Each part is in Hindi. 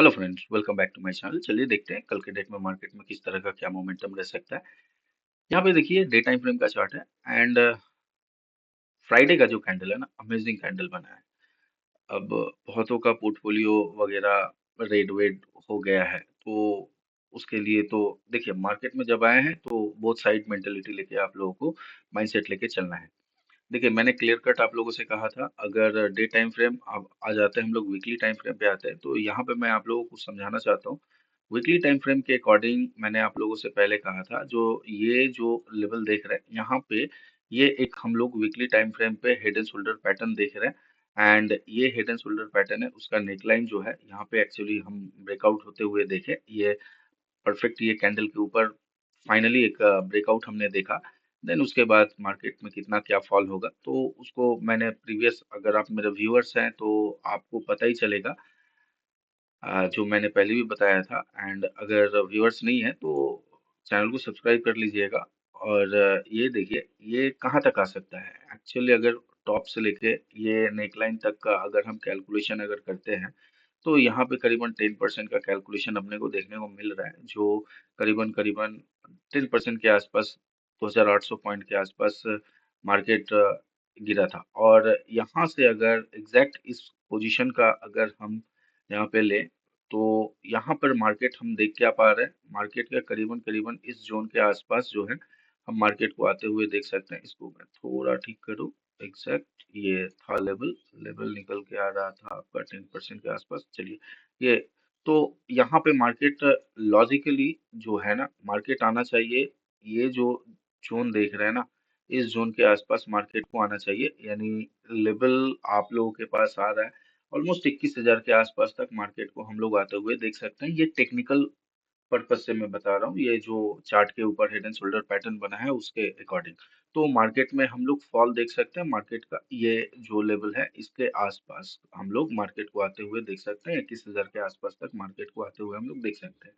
Hello friends, welcome back to my channel. चलिए देखते हैं कल के डेट में मार्केट में किस तरह का क्या मोमेंटम रह सकता है। यहाँ पे देखिए डे टाइम फ्रेम का चार्ट है एंड फ्राइडे का जो कैंडल है ना, अमेजिंग कैंडल बना है। अब बहुतों का पोर्टफोलियो वगैरह रेड वेड हो गया है, तो उसके लिए तो देखिए मार्केट में जब आए हैं तो बहुत साइड मेंटेलिटी लेके आप लोगों को माइंडसेट लेके चलना है। देखिए मैंने क्लियर कट आप लोगों से कहा था, अगर डे टाइम फ्रेम अब आ जाते हैं, हम लोग वीकली टाइम फ्रेम पे आते हैं, तो यहाँ पे मैं आप लोगों को समझाना चाहता हूँ। वीकली टाइम फ्रेम के अकॉर्डिंग मैंने आप लोगों से पहले कहा था, जो लेवल देख रहे हैं यहाँ पे, ये एक हम लोग वीकली टाइम फ्रेम पे हेड एंड शोल्डर पैटर्न देख रहे हैं। एंड ये हेड एंड शोल्डर पैटर्न है, उसका नेकलाइन जो है यहाँ पे एक्चुअली हम ब्रेकआउट होते हुए देखे, ये परफेक्ट ये कैंडल के ऊपर फाइनली एक ब्रेकआउट हमने देखा। देन उसके बाद मार्केट में कितना क्या फॉल होगा, तो उसको मैंने प्रीवियस, अगर आप मेरे व्यूअर्स हैं तो आपको पता ही चलेगा, जो मैंने पहले भी बताया था। एंड अगर व्यूअर्स नहीं है तो चैनल को सब्सक्राइब कर लीजिएगा। और ये देखिए ये कहाँ तक आ सकता है एक्चुअली, अगर टॉप से लेके ये नेकलाइन तक का अगर हम कैलकुलेशन अगर करते हैं, तो यहाँ पे करीबन 10% का कैलकुलेशन अपने को देखने को मिल रहा है, जो करीबन करीबन 10% के आसपास, 2800 पॉइंट के आसपास मार्केट गिरा था। और यहाँ से अगर एग्जैक्ट इस पोजीशन का अगर हम यहाँ पे ले, तो यहाँ पर मार्केट हम देख क्या पा रहे हैं, मार्केट का करीबन करीबन इस जोन के आसपास जो है हम मार्केट को आते हुए देख सकते हैं। इसको मैं थोड़ा ठीक करूँ, एग्जैक्ट ये था लेवल, लेवल निकल के आ रहा था आपका 10% के आसपास। चलिए ये, तो यहाँ पे मार्केट लॉजिकली जो है ना, मार्केट आना चाहिए, ये जो जोन देख रहे हैं ना, इस जोन के आसपास मार्केट को आना चाहिए। यानी लेवल आप लोगों के पास आ रहा है ऑलमोस्ट 21,000 के आसपास तक, मार्केट को हम लोग आते हुए देख सकते हैं। ये टेक्निकल पर्पज से मैं बता रहा हूँ, ये जो चार्ट के ऊपर हेड एंड शोल्डर पैटर्न बना है उसके अकॉर्डिंग। तो मार्केट में हम लोग फॉल देख सकते हैं, मार्केट का ये जो लेवल है इसके आसपास हम लोग मार्केट को आते हुए देख सकते हैं, 21,000 के आसपास तक मार्केट को आते हुए हम लोग देख सकते हैं।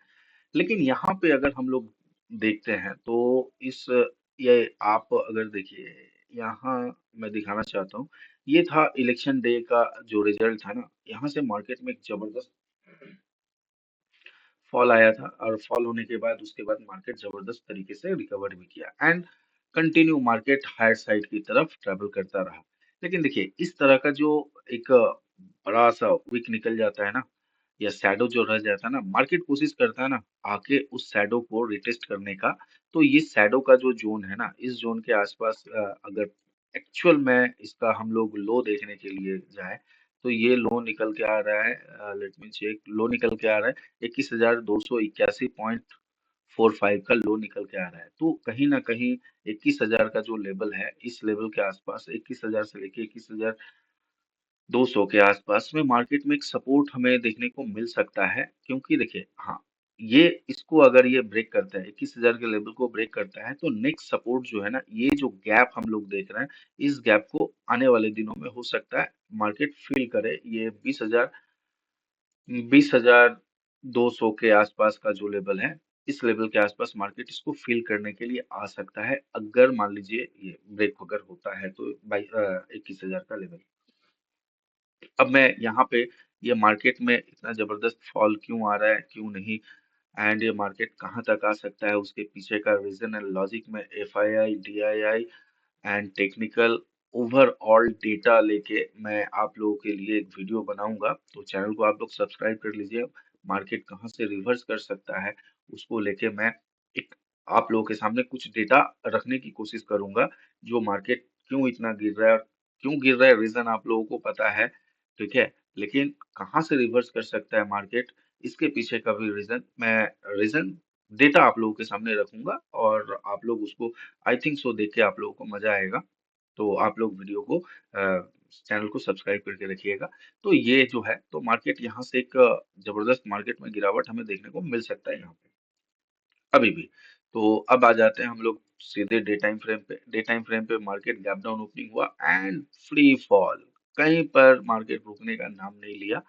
लेकिन यहाँ पे अगर हम लोग देखते हैं तो इस, ये आप अगर देखिए यहाँ, मैं दिखाना चाहता हूँ, ये था इलेक्शन डे का जो रिजल्ट था ना, यहाँ से मार्केट में एक जबरदस्त फॉल आया था। और फॉल होने के बाद उसके बाद मार्केट जबरदस्त तरीके से रिकवर भी किया and continue market higher side की तरफ ट्रेवल करता रहा। लेकिन देखिए इस तरह का जो एक बड़ा सा वीक निकल जाता है ना, या शैडो जो रह जाता है ना, मार्केट कोशिश करता है ना आके उस शैडो को रिटेस्ट करने का। तो ये शैडो का जो जोन है ना, इस जोन के आसपास अगर एक्चुअल में इसका हम लोग लो देखने के लिए जाए, तो ये लो निकल के आ रहा है, लेट मी चेक, लो निकल के आ रहा है 21,281.45 का लो निकल के आ रहा है। तो कहीं ना कहीं 21,000 का जो लेवल है, इस लेवल के आसपास 21,000 से लेके 21,200 के आसपास में मार्केट में एक सपोर्ट हमें देखने को मिल सकता है। क्योंकि देखिए हाँ, ये इसको अगर ये ब्रेक करता है, 21,000 के लेवल को ब्रेक करता है, तो नेक्स्ट सपोर्ट जो है ना, ये जो गैप हम लोग देख रहे हैं, इस गैप को आने वाले दिनों में हो सकता है मार्केट फील करे। ये 20,200 के आसपास का जो लेवल है, इस लेवल के आसपास मार्केट इसको फील करने के लिए आ सकता है, अगर मान लीजिए ये ब्रेक अगर होता है तो 21,000 का लेवल। अब मैं यहाँ पे, ये मार्केट में इतना जबरदस्त फॉल क्यों आ रहा है, क्यों नहीं, एंड ये मार्केट कहाँ तक आ सकता है, उसके पीछे का रीजन एंड लॉजिक में FII, DII and technical overall data लेके मैं आप लोगों के लिए एक वीडियो बनाऊंगा। तो चैनल को आप लोग सब्सक्राइब कर लीजिए। मार्केट कहाँ से रिवर्स कर सकता है, उसको लेके मैं एक आप लोगों के सामने कुछ डेटा रखने की कोशिश करूंगा। जो मार्केट क्यों इतना गिर रहा है, और क्यों गिर रहा है, रीजन आप लोगों को पता है, ठीक है। लेकिन कहाँ से रिवर्स कर सकता है मार्केट, इसके पीछे का भी रीजन डेटा आप लोगों के सामने रखूंगा, और आप लोग उसको आई थिंक सो देख के आप लोगों को मजा आएगा। तो आप लोग वीडियो को चैनल को सब्सक्राइब करके रखिएगा। तो ये जो है, तो मार्केट यहाँ से एक जबरदस्त मार्केट में गिरावट हमें देखने को मिल सकता है यहाँ पे अभी भी। तो अब आ जाते हैं हम लोग सीधे डे टाइम फ्रेम पे। डे टाइम फ्रेम पे मार्केट गैप डाउन ओपनिंग हुआ एंड फ्री फॉल, कहीं पर मार्केट रुकने का नाम नहीं लिया।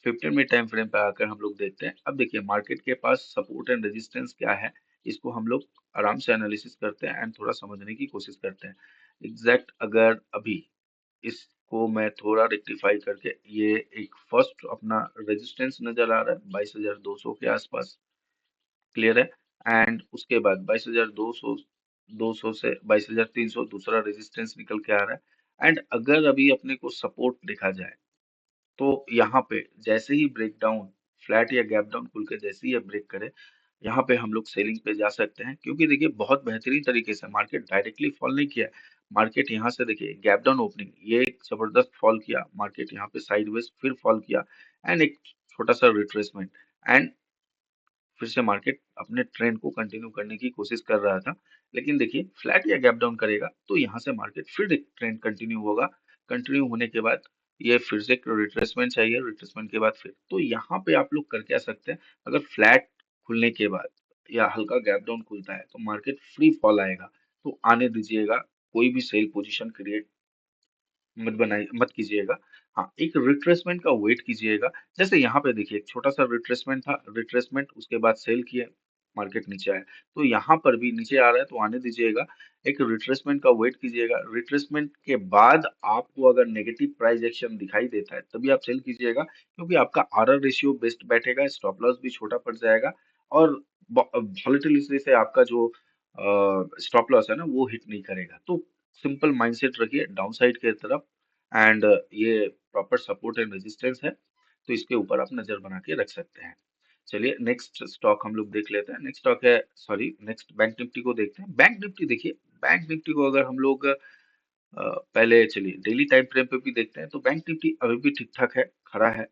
15 मिनट टाइम फ्रेम पे आकर हम लोग देखते हैं। अब देखिए मार्केट के पास सपोर्ट एंड रेजिस्टेंस क्या है, इसको हम लोग आराम से एनालिसिस करते हैं एंड थोड़ा समझने की कोशिश करते हैं। एग्जैक्ट अगर अभी इसको को मैं थोड़ा रेक्टिफाई करके, ये एक फर्स्ट अपना रेजिस्टेंस नजर आ रहा है 22,200 के आसपास, क्लियर है। एंड उसके बाद 22,200 से 22,300 दूसरा रेजिस्टेंस निकल के आ रहा है। एंड अगर अभी अपने को सपोर्ट देखा जाए तो यहाँ पे जैसे ही ब्रेक डाउन, फ्लैट या गैप डाउन खुल के जैसे ही ये ब्रेक करे, यहाँ पे हम लोग सेलिंग पे जा सकते हैं, क्योंकि देखिए बहुत बेहतरीन तरीके से मार्केट डायरेक्टली फॉल नहीं किया है। मार्केट यहाँ से देखिए गैप डाउन ओपनिंग, ये एक जबरदस्त फॉल किया मार्केट, यहाँ पे साइडवेज फिर फॉल किया एंड एक छोटा सा रिट्रेसमेंट, एंड फिर से मार्केट अपने ट्रेंड को कंटिन्यू करने की कोशिश कर रहा था। लेकिन देखिए फ्लैट या गैप डाउन करेगा तो यहाँ से मार्केट फिर एक ट्रेंड कंटिन्यू होगा। कंटिन्यू होने के बाद ये फिर से रिट्रेसमेंट चाहिए, रिट्रेसमेंट के बाद फिर तो यहाँ पे आप लोग कर क्या सकते हैं, अगर फ्लैट खुलने के बाद या हल्का गैप डाउन खुलता है तो मार्केट फ्री फॉल आएगा, तो आने दीजिएगा, कोई भी सेल पोजीशन क्रिएट मत कीजिएगा। हाँ, एक रिट्रेसमेंट का वेट कीजिएगा। जैसे यहाँ पे देखिए एक छोटा सा रिट्रेसमेंट था, रिट्रेसमेंट उसके बाद सेल किए, मार्केट नीचे आया, तो यहाँ पर भी नीचे आ रहा है तो आने दीजिएगा। एक रिट्रेसमेंट का वेट कीजिएगा, रिट्रेसमेंट के बाद आपको अगर नेगेटिव प्राइस एक्शन दिखाई देता है तभी आप सेल कीजिएगा, क्योंकि आपका आरआर रेशियो बेस्ट बैठेगा, स्टॉप लॉस भी छोटा पड़ जाएगा, और वॉलेटिलिटी से आपका जो स्टॉप लॉस है ना वो हिट नहीं करेगा। तो सिंपल माइंडसेट रखिए डाउन साइड के तरफ, एंड ये प्रॉपर सपोर्ट एंड रेजिस्टेंस है, तो इसके ऊपर आप नजर बना के रख सकते हैं। चलिए नेक्स्ट स्टॉक हम लोग देख लेते हैं। नेक्स्ट स्टॉक है, सॉरी नेक्स्ट बैंक निफ्टी को देखते हैं। बैंक निफ्टी देखिए, बैंक निफ्टी को अगर हम लोग पहले चलिए डेली टाइम फ्रेम पे भी देखते हैं तो बैंक निफ्टी अभी भी ठीक ठाक है, खड़ा है।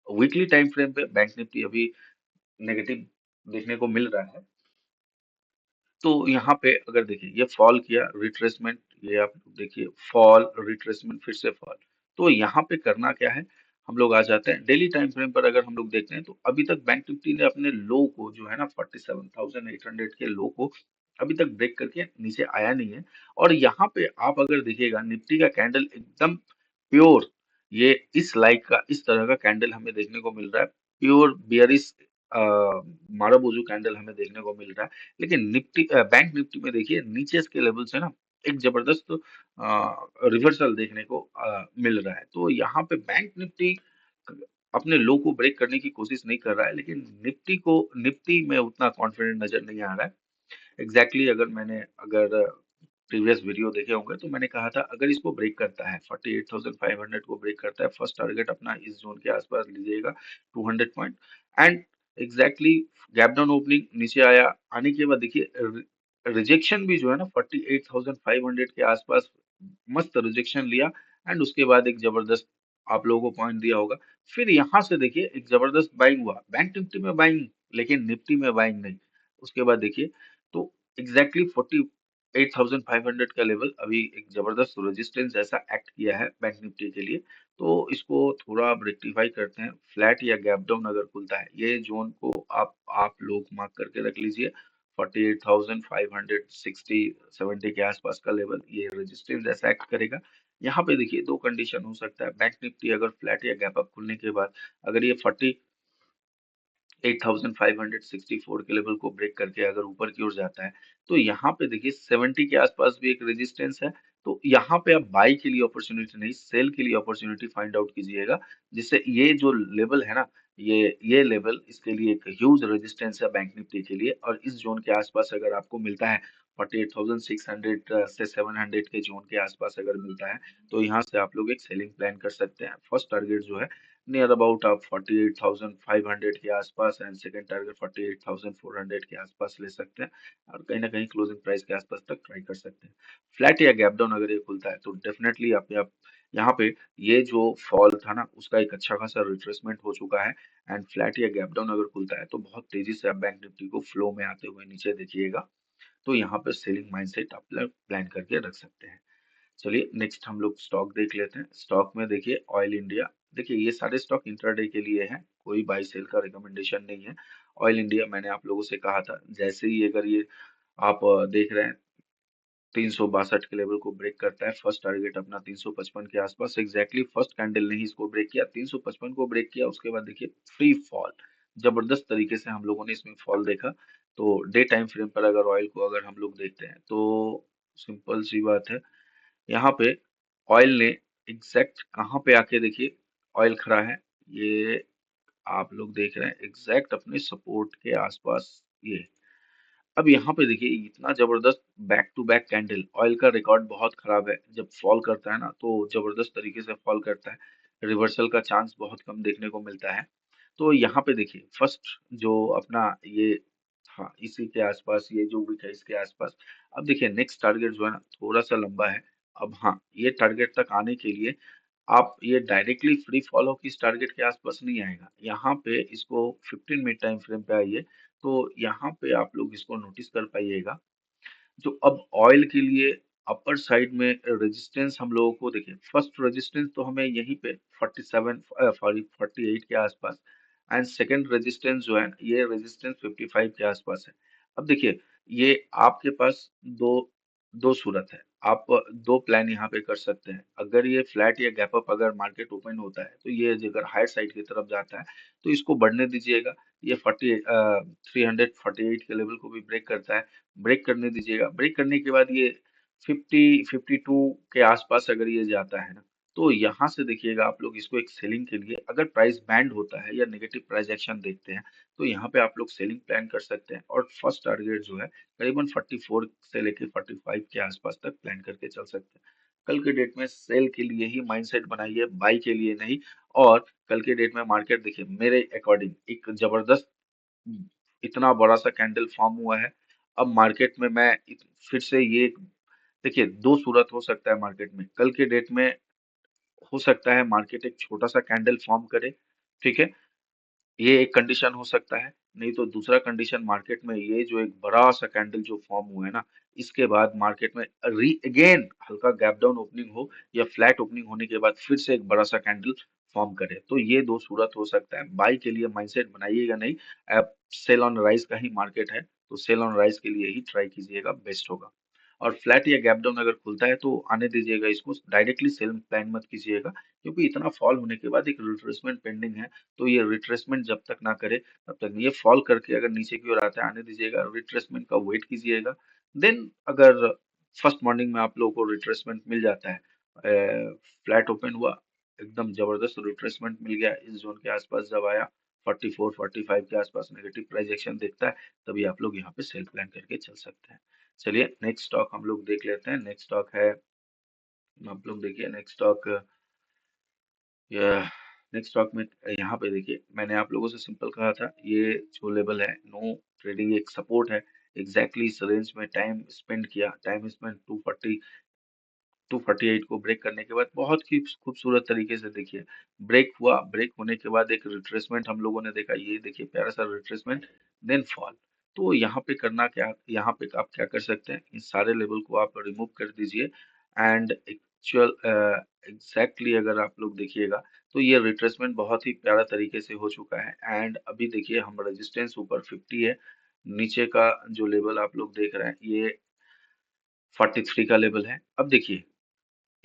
वीकली टाइम फ्रेम पे बैंक निफ्टी अभी नेगेटिव देखने को मिल रहा है। तो यहाँ पे अगर देखिए ये फॉल किया, रिट्रेसमेंट, ये आप देखिए फॉल, रिट्रेसमेंट, फिर से फॉल, तो यहाँ पे करना क्या है, हम लोग आ जाते हैं डेली टाइम फ्रेम पर। अगर हम लोग देखते हैं तो अभी तक बैंक निफ्टी ने अपने लो को जो है ना 47,800 के लो को अभी तक ब्रेक करके नीचे आया नहीं है। और यहाँ पे आप अगर देखिएगा निफ्टी का कैंडल एकदम प्योर, ये इस लाइक का इस तरह का कैंडल हमें देखने को मिल रहा है, प्योर बियरिश मारुबोजू कैंडल हमें देखने को मिल रहा है। लेकिन निफ्टी बैंक निफ्टी में देखिए नीचे के लेवल से ना एक जबरदस्त रिवर्सल देखने को मिल रहा है। तो यहाँ पे बैंक निफ्टी अपने लो को ब्रेक करने की कोशिश नहीं कर रहा है, लेकिन निफ्टी में उतना कॉन्फिडेंट नजर नहीं आ रहा है। एग्जैक्टली अगर प्रीवियस वीडियो देखे होंगे तो मैंने कहा था अगर इसको ब्रेक करता है 48,500 को ब्रेक करता है, फर्स्ट टारगेट अपना इस जोन के आसपास लीजिएगा 200 point. And exactly gap down opening नीचे आया, आने के बाद देखिए रिजेक्शन भी जो है ना 48,500 के आसपास मस्त रिजेक्शन लिया, एंड उसके बाद एक जबरदस्त आप लोगों को पॉइंट दिया होगा। फिर यहाँ से देखिए एक जबरदस्त बाइंग हुआ, बैंक निफ्टी में बाइंग, लेकिन निफ्टी में बाइंग नहीं। उसके बाद देखिए तो एग्जैक्टली 48,500 का लेवल अभी एक जबरदस्त रेजिस्टेंस जैसा एक्ट किया है बैंक निफ्टी के लिए। तो इसको थोड़ा आप रेक्टिफाई करते हैं, फ्लैट या गैप डाउन अगर खुलता है ये जोन को आप लोग मार्क करके रख लीजिए, 48,560 70 के आसपास का लेवल ये रेजिस्टेंस जैसा एक्ट करेगा। यहाँ पे देखिए दो कंडीशन हो सकता है, बैंक निफ्टी अगर फ्लैट या गैप अप खुलने के बाद अगर ये 8,564 के लेवल को ब्रेक करके अगर ऊपर की ओर जाता है तो यहाँ पे देखिए 70 के आसपास भी एक रेजिस्टेंस है। तो यहाँ पे आप बाई के लिए अपॉर्चुनिटी नहीं, सेल के लिए अपॉर्चुनिटी फाइंड आउट कीजिएगा, जिससे ये जो लेवल है ना, ये लेवल इसके लिए एक ह्यूज रेजिस्टेंस है बैंक निफ्टी के लिए। और इस जोन के आसपास अगर आपको मिलता है 48,600 से 700 के जोन के आसपास अगर मिलता है तो यहाँ से आप लोग एक सेलिंग प्लान कर सकते हैं। फर्स्ट टारगेट जो है नियर अबाउट आप 48,500 के आसपास, एंड सेकंड टारगेट 48,400 के आसपास ले सकते हैं, और कहीं ना कहीं क्लोजिंग प्राइस के आसपास तक ट्राई कर सकते हैं। फ्लैट या गैप डाउन अगर ये खुलता है तो डेफिनेटली आप यहाँ पे ये जो फॉल था ना उसका एक अच्छा खासा रिट्रेसमेंट हो चुका है, एंड फ्लैट या गैप डाउन अगर खुलता है तो बहुत तेजी से आप बैंक निफ्टी को फ्लो में आते हुए नीचे देखिएगा। तो यहाँ पे सेलिंग माइंडसेट आप प्लान करके रख सकते हैं। चलिए नेक्स्ट हम लोग स्टॉक देख लेते हैं। स्टॉक में देखिए ऑयल इंडिया, देखिए ये सारे स्टॉक इंट्राडे के लिए हैं, कोई बाई सेल का रिकमेंडेशन नहीं है। ऑयल इंडिया मैंने आप लोगों से कहा था जैसे ही अगर ये आप देख रहे हैं 362 के लेवल को ब्रेक करता है, फर्स्ट टारगेट अपना 355 के आसपास, एग्जैक्टली फर्स्ट कैंडल ने ही इसको ब्रेक किया, 355 को ब्रेक किया, उसके बाद देखिए फ्री फॉल, जबरदस्त तरीके से हम लोगों ने इसमें फॉल देखा। तो डे टाइम फ्रेम पर अगर ऑयल को अगर हम लोग देखते हैं तो सिंपल सी बात है, यहाँ पे ऑयल ने एग्जैक्ट कहाँ पे आके देखिए ऑयल खड़ा है, ये आप लोग देख रहे हैं एग्जैक्ट अपने सपोर्ट के आसपास। ये अब यहाँ पे देखिए इतना जबरदस्त back to back candle, oil का रिकॉर्ड बहुत खराब है, जब फॉल करता है ना तो जबरदस्त तरीके से फॉल करता है, रिवर्सल का चांस बहुत कम देखने को मिलता है। तो यहाँ पे देखिए फर्स्ट जो अपना ये, हाँ इसी के आसपास ये जो वीक है इसके आसपास। अब देखिए नेक्स्ट टारगेट जो है ना थोड़ा सा लंबा है। अब हाँ ये टारगेट तक आने के लिए आप ये डायरेक्टली फ्री फॉलो किस टारगेट के आसपास नहीं आएगा, यहाँ पे इसको 15 मिनट टाइम फ्रेम पे आइए, तो यहाँ पे आप लोग इसको नोटिस कर पाइएगा। जो अब ऑयल के लिए अपर साइड में रेजिस्टेंस हम लोगों को देखिए, फर्स्ट रेजिस्टेंस तो हमें यहीं पे 47 सॉरी 48 के आसपास, एंड सेकंड रेजिस्टेंस जो है ये रेजिस्टेंस 55 के आसपास है। अब देखिए ये आपके पास दो दो सूरत है, आप दो प्लान यहाँ पे कर सकते हैं। अगर ये फ्लैट या गैप अप अगर मार्केट ओपन होता है तो ये अगर हायर साइड की तरफ जाता है तो इसको बढ़ने दीजिएगा, ये 348 के लेवल को भी ब्रेक करता है, ब्रेक करने दीजिएगा। ब्रेक करने के बाद ये 52 के आसपास अगर ये जाता है ना तो यहाँ से देखिएगा आप लोग इसको एक सेलिंग के लिए, अगर प्राइस बैंड होता है या नेगेटिव प्राइस एक्शन देखते हैं तो यहाँ पे आप लोग सेलिंग प्लान कर सकते हैं, और फर्स्ट टारगेट जो है करीबन 44 से लेके 45 के आसपास तक प्लान करके चल सकते हैं। कल के डेट में सेल के लिए ही माइंडसेट बनाइए, बाई के लिए नहीं। और कल के डेट में मार्केट देखिए मेरे अकॉर्डिंग एक जबरदस्त इतना बड़ा सा कैंडल फॉर्म हुआ है। अब मार्केट में फिर से ये देखिए दो सूरत हो सकता है मार्केट में कल के डेट में, हो सकता है मार्केट एक छोटा सा कैंडल फॉर्म करे, ठीक है, ये एक कंडीशन हो सकता है। नहीं तो दूसरा कंडीशन मार्केट में ये जो एक बड़ा सा कैंडल जो फॉर्म हुआ है ना, इसके बाद मार्केट में री अगेन हल्का गैप डाउन ओपनिंग हो या फ्लैट ओपनिंग होने के बाद फिर से एक बड़ा सा कैंडल फॉर्म करे, तो ये दो सूरत हो सकता है। बाई के लिए माइंडसेट बनाइएगा नहीं, अब सेल ऑन राइज का ही मार्केट है तो सेल ऑन राइज के लिए ही ट्राई कीजिएगा, बेस्ट होगा। और फ्लैट या गैप डाउन अगर खुलता है तो आने दीजिएगा, इसको डायरेक्टली सेल प्लान मत कीजिएगा, क्योंकि इतना फॉल होने के बाद एक रिट्रेसमेंट पेंडिंग है, तो ये रिट्रेसमेंट जब तक ना करे तब तक नहीं। ये फॉल करके अगर नीचे की ओर आता है आने दीजिएगा, रिट्रेसमेंट का वेट कीजिएगा। देन अगर फर्स्ट मॉर्निंग में आप लोगों को रिट्रेसमेंट मिल जाता है, फ्लैट ओपन हुआ, एकदम जबरदस्त रिट्रेसमेंट मिल गया इस जोन के आसपास, जब आया 44 45 के आसपास नेगेटिव प्राइस एक्शन दिखता है, तभी आप लोग यहाँ पे सेल प्लान करके चल सकते हैं। चलिए नेक्स्ट स्टॉक हम लोग देख लेते हैं। नेक्स्ट स्टॉक है, आप लोग देखिए नेक्स्ट स्टॉक, नेक्स्ट स्टॉक में यहाँ पे देखिए मैंने आप लोगों से सिंपल कहा था, ये जो लेवल है नो ट्रेडिंग एक सपोर्ट है, एग्जैक्टली इस रेंज में टाइम स्पेंड किया, टाइम स्पेंड 248 को ब्रेक करने के बाद बहुत ही खूबसूरत तरीके से देखिए ब्रेक हुआ, ब्रेक होने के बाद एक रिट्रेसमेंट हम लोगों ने देखा, ये देखिए प्यारा सा रिट्रेसमेंट, देन फॉल। तो यहाँ पे करना क्या, यहाँ पे आप क्या कर सकते हैं, इन सारे लेवल को आप रिमूव कर दीजिए, एंड एक्चुअल एग्जैक्टली अगर आप लोग देखिएगा तो ये रिट्रेसमेंट बहुत ही प्यारा तरीके से हो चुका है। एंड अभी देखिए हम रेजिस्टेंस ऊपर 50 है, नीचे का जो लेवल आप लोग देख रहे हैं ये 43 का लेवल है। अब देखिए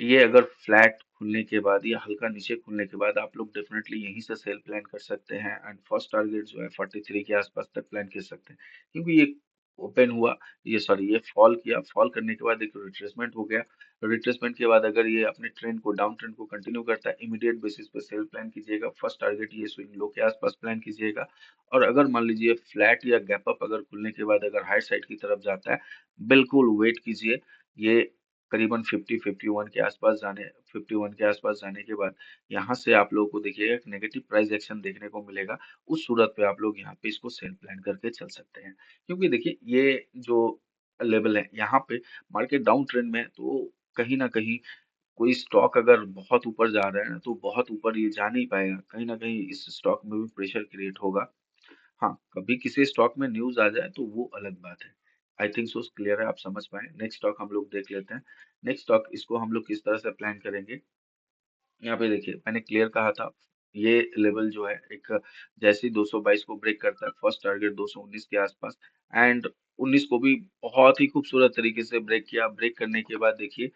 ये अगर फ्लैट खुलने के बाद या हल्का नीचे खुलने के बाद आप लोग डेफिनेटली यहीं से सेल प्लान कर सकते हैं, एंड फर्स्ट टारगेट जो है 43 के आसपास तक प्लान कर सकते हैं, क्योंकि ये ओपन हुआ, ये सॉरी ये फॉल किया, फॉल करने के बाद एक रिट्रेसमेंट हो गया, रिट्रेसमेंट के बाद अगर ये अपने ट्रेंड को डाउन ट्रेंड को कंटिन्यू करता है इमीडिएट बेसिस पे सेल प्लान कीजिएगा, फर्स्ट टारगेट ये स्विंग लो के आसपास प्लान कीजिएगा। और अगर मान लीजिए फ्लैट या गैप अप अगर खुलने के बाद अगर हाई साइड की तरफ जाता है, बिल्कुल वेट कीजिए, ये करीबन 51 के आसपास जाने 51 के आसपास जाने के बाद यहाँ से आप लोगों को देखिएगा एक नेगेटिव प्राइस एक्शन देखने को मिलेगा, उस सूरत पे आप लोग यहाँ पे इसको सेल प्लान करके चल सकते हैं। क्योंकि देखिए ये जो लेवल है यहाँ पे मार्केट डाउन ट्रेंड में है, तो कहीं ना कहीं कोई स्टॉक अगर बहुत ऊपर जा रहा है ना तो बहुत ऊपर ये जा नहीं पाएगा, कहीं ना कहीं इस स्टॉक में भी प्रेशर क्रिएट होगा। हाँ, कभी किसी स्टॉक में न्यूज़ आ जाए तो वो अलग बात है। आई थिंक सो क्लियर है, आप समझ पाए। नेक्स्ट स्टॉक हम लोग देख लेते हैं। नेक्स्ट स्टॉक इसको हम लोग किस तरह से प्लान करेंगे, यहाँ पे देखिए मैंने क्लियर कहा था, ये लेवल जो है एक जैसे ही 222 को ब्रेक करता है, फर्स्ट टारगेट 219 के आसपास, एंड 19 को भी बहुत ही खूबसूरत तरीके से ब्रेक किया। ब्रेक करने के बाद देखिए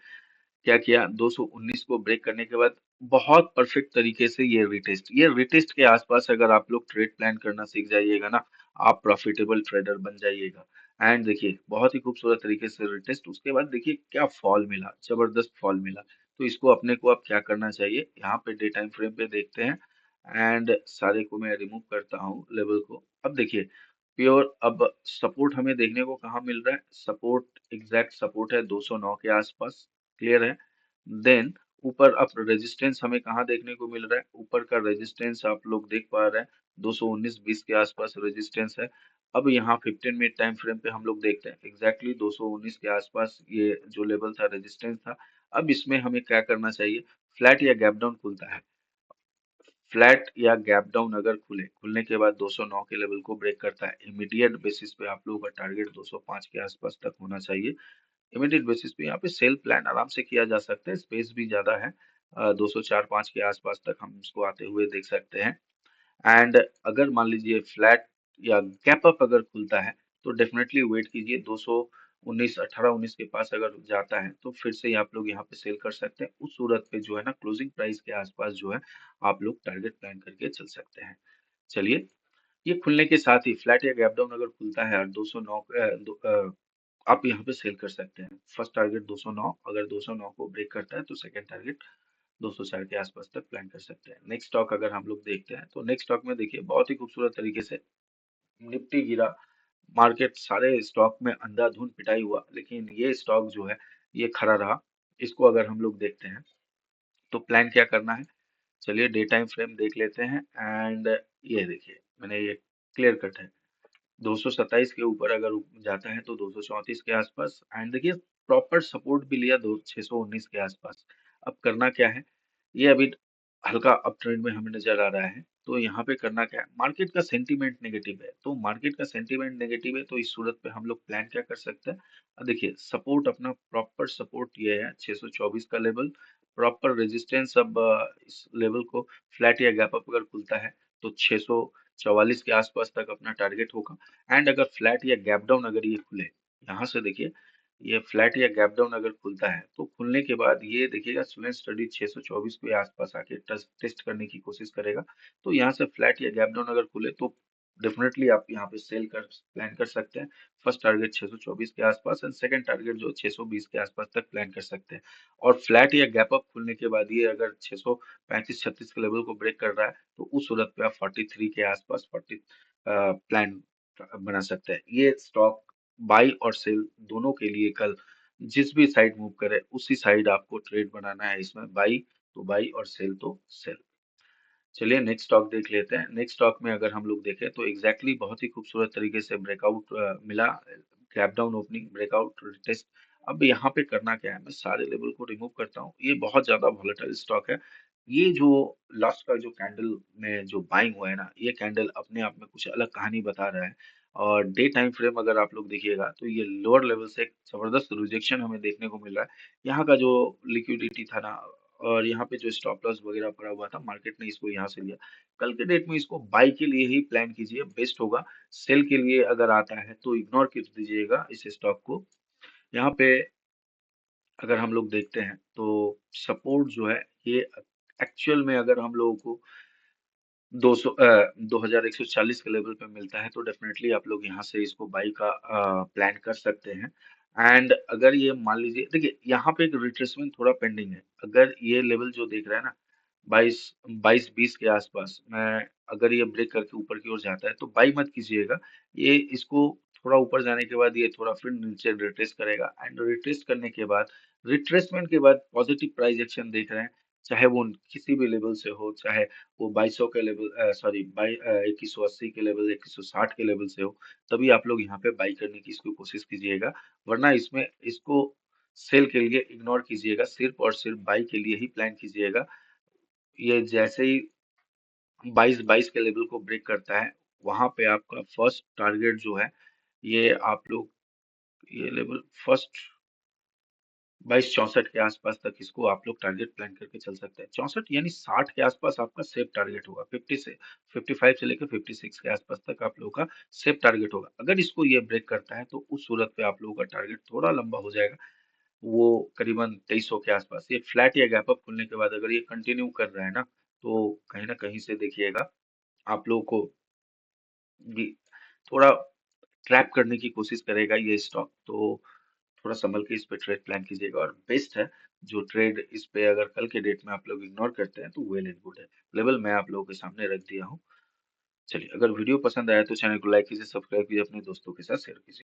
क्या किया, 219 को ब्रेक करने के बाद बहुत परफेक्ट तरीके से ये रिटेस्ट के आसपास अगर आप लोग ट्रेड प्लान करना सीख जाइएगा ना, आप प्रॉफिटेबल ट्रेडर बन जाइएगा। एंड देखिए बहुत ही खूबसूरत तरीके से रिटेस्ट, उसके बाद देखिए क्या फॉल मिला, जबरदस्त फॉल मिला। तो इसको अपने को अब क्या करना चाहिए, यहाँ पे डे टाइम फ्रेम पे देखते हैं एंड सारे को मैं रिमूव करता हूँ लेवल को। अब देखिए प्योर अब सपोर्ट हमें देखने को कहाँ मिल रहा है, सपोर्ट एग्जैक्ट सपोर्ट है 209 के आसपास, क्लियर है। देन ऊपर अब रेजिस्टेंस हमें कहाँ देखने को मिल रहा है, ऊपर का रेजिस्टेंस आप लोग देख पा रहे हैं 219.20 के आसपास रेजिस्टेंस है। अब यहाँ 15 मिनट टाइम फ्रेम पे हम लोग देखते हैं एग्जैक्टली 219 के आसपास ये जो लेवल था रेजिस्टेंस था। अब इसमें हमें क्या करना चाहिए, फ्लैट या गैप डाउन खुलता है, फ्लैट या गैप डाउन अगर खुलने के बाद 209 के लेवल को ब्रेक करता है, इमीडिएट बेसिस पे आप लोगों का टारगेट 205 के आसपास तक होना चाहिए। इमीडिएट बेसिस पे यहाँ पे सेल प्लान आराम से किया जा सकता है, स्पेस भी ज्यादा है, 204-5 के आसपास तक हम इसको आते हुए देख सकते हैं। एंड अगर मान लीजिए फ्लैट या गैप अप अगर खुलता है तो डेफिनेटली वेट कीजिए, 219 18-19 के पास अगर जाता है तो फिर से आप लोग यहाँ पे सेल कर सकते हैं। उस सूरत पे जो है ना क्लोजिंग प्राइस के आसपास जो है आप लोग टारगेट प्लान करके चल सकते हैं। चलिए, ये खुलने के साथ ही फ्लैट या गैप डाउन अगर खुलता है और 209 आप यहाँ पे सेल कर सकते हैं। फर्स्ट टारगेट 209, अगर 209 को ब्रेक करता है तो सेकंड टारगेट 204 के आसपास तक प्लान कर सकते हैं। नेक्स्ट स्टॉक अगर हम लोग देखते हैं तो नेक्स्ट स्टॉक में देखिए बहुत ही खूबसूरत तरीके से निफ्टी गिरा, मार्केट सारे स्टॉक में अंधाधुंध पिटाई हुआ, लेकिन ये स्टॉक जो है ये खड़ा रहा। इसको अगर हम लोग देखते हैं तो प्लान क्या करना है, चलिए डे टाइम फ्रेम देख लेते हैं एंड ये देखिए मैंने ये क्लियर कट है 227 के ऊपर अगर जाता है तो 234 के आसपास, एंड देखिए प्रॉपर सपोर्ट भी लिया 619 के आसपास। अब करना क्या है, ये अभी हल्का अप ट्रेंड में हमें नजर आ रहा है, तो यहाँ पे करना क्या है, मार्केट का सेंटीमेंट नेगेटिव है, तो मार्केट का सेंटीमेंट नेगेटिव है तो इस सूरत पे हम लोग प्लान क्या कर सकते हैं। अब देखिए सपोर्ट अपना प्रॉपर सपोर्ट ये है 624 का लेवल, प्रॉपर रेजिस्टेंस अब इस लेवल को फ्लैट या गैप अप अगर खुलता है तो 644 के आसपास तक अपना टारगेट होगा। एंड अगर फ्लैट या गैप डाउन अगर ये खुले, यहाँ से देखिए ये फ्लैट या गैप डाउन अगर खुलता है तो खुलने के बाद ये देखिएगा स्टूडेंट स्टडी 624 के आसपास आके टेस्ट करने की कोशिश करेगा। तो यहाँ से फ्लैट या गैप डाउन अगर खुले तो डेफिनेटली आप यहाँ पे सेल कर प्लान कर सकते हैं। फर्स्ट टारगेट 624 के आसपास एंड सेकंड टारगेट जो 620 के आसपास तक प्लान कर सकते हैं। और फ्लैट या गैप अप खुलने के बाद ये अगर 635-36 के लेवल को ब्रेक कर रहा है तो उस सूरत पे आप 43 के आसपास 40 प्लान बना सकते हैं। ये स्टॉक बाई और सेल दोनों के लिए कल जिस भी साइड मूव करे उसी साइड आपको ट्रेड बनाना है, इसमें बाई तो बाई और सेल तो सेल। चलिए नेक्स्ट स्टॉक देख लेते हैं। नेक्स्ट स्टॉक में अगर हम लोग देखें तो एग्जैक्टली बहुत ही खूबसूरत तरीके से ब्रेकआउट मिला, gap down opening breakout test. अब यहाँ पे करना क्या है, मैं सारे लेवल को रिमूव करता हूँ, ये बहुत ज्यादा वॉलेटाइल स्टॉक है। ये जो लास्ट का जो कैंडल में जो बाइंग हुआ है ना, ये कैंडल अपने आप में कुछ अलग कहानी बता रहा है। और डे टाइम फ्रेम अगर आप लोग देखिएगा तो ये लोअर लेवल से एक जबरदस्त रिजेक्शन हमें देखने को मिल रहा है। यहाँ का जो लिक्विडिटी था ना और यहाँ पे जो स्टॉप लॉस वगैरह पड़ा हुआ था, मार्केट ने इसको यहाँ से लिया। कल के डेट में इसको बाई के लिए ही प्लान कीजिए, बेस्ट होगा। सेल के लिए अगर आता है तो इग्नोर कर दीजिएगा इस स्टॉक को। यहाँ पे अगर हम लोग देखते हैं तो सपोर्ट जो है ये एक्चुअल में अगर हम लोगों को 2140 के लेवल पे मिलता है तो डेफिनेटली आप लोग यहाँ से इसको बाई का प्लान कर सकते हैं। एंड अगर ये मान लीजिए देखिए यहाँ पे एक रिट्रेसमेंट थोड़ा पेंडिंग है, अगर ये लेवल जो देख रहा है ना 22-20 के आसपास में अगर ये ब्रेक करके ऊपर की ओर जाता है तो बाई मत कीजिएगा। ये इसको थोड़ा ऊपर जाने के बाद ये थोड़ा फिर नीचे रिट्रेस करेगा एंड रिट्रेस करने के बाद रिट्रेसमेंट के बाद पॉजिटिव प्राइस एक्शन देख रहे हैं, चाहे वो किसी भी लेवल से हो, चाहे वो 2200 के लेवल सॉरी 2180 के लेवल 2160 के लेवल से हो, तभी आप लोग यहाँ पे बाई करने की इसको कोशिश कीजिएगा। वरना इसमें इसको सेल के लिए इग्नोर कीजिएगा, सिर्फ और सिर्फ बाई के लिए ही प्लान कीजिएगा। ये जैसे ही 22-22 के लेवल को ब्रेक करता है वहां पे आपका फर्स्ट टारगेट जो है ये आप लोग ये लेवल फर्स्ट 2264 के आसपास तक इसको आप लोग टारगेट प्लान करके चल सकते हैं। 64 यानी 60 के आसपास आपका सेफ टारगेट होगा, 50 से 55 से लेकर 56 के आसपास तक आप लोगों का सेफ टारगेट होगा। अगर इसको ये ब्रेक करता है तो उस सूरत पे आप लोगों का टारगेट थोड़ा लंबा हो जाएगा, वो करीबन 2300 के आसपास। ये फ्लैट या गैप अप खुलने के बाद अगर ये कंटिन्यू कर रहा है ना तो कहीं ना कहीं से देखिएगा आप लोगों को भी थोड़ा ट्रैप करने की कोशिश करेगा ये स्टॉक। तो थोड़ा संभल के इस पे ट्रेड प्लान कीजिएगा, और बेस्ट है जो ट्रेड इस पे अगर कल के डेट में आप लोग इग्नोर करते हैं तो वेल एंड गुड है। लेवल मैं आप लोगों के सामने रख दिया हूँ। चलिए, अगर वीडियो पसंद आया तो चैनल को लाइक कीजिए, सब्सक्राइब कीजिए, अपने दोस्तों के साथ शेयर कीजिए।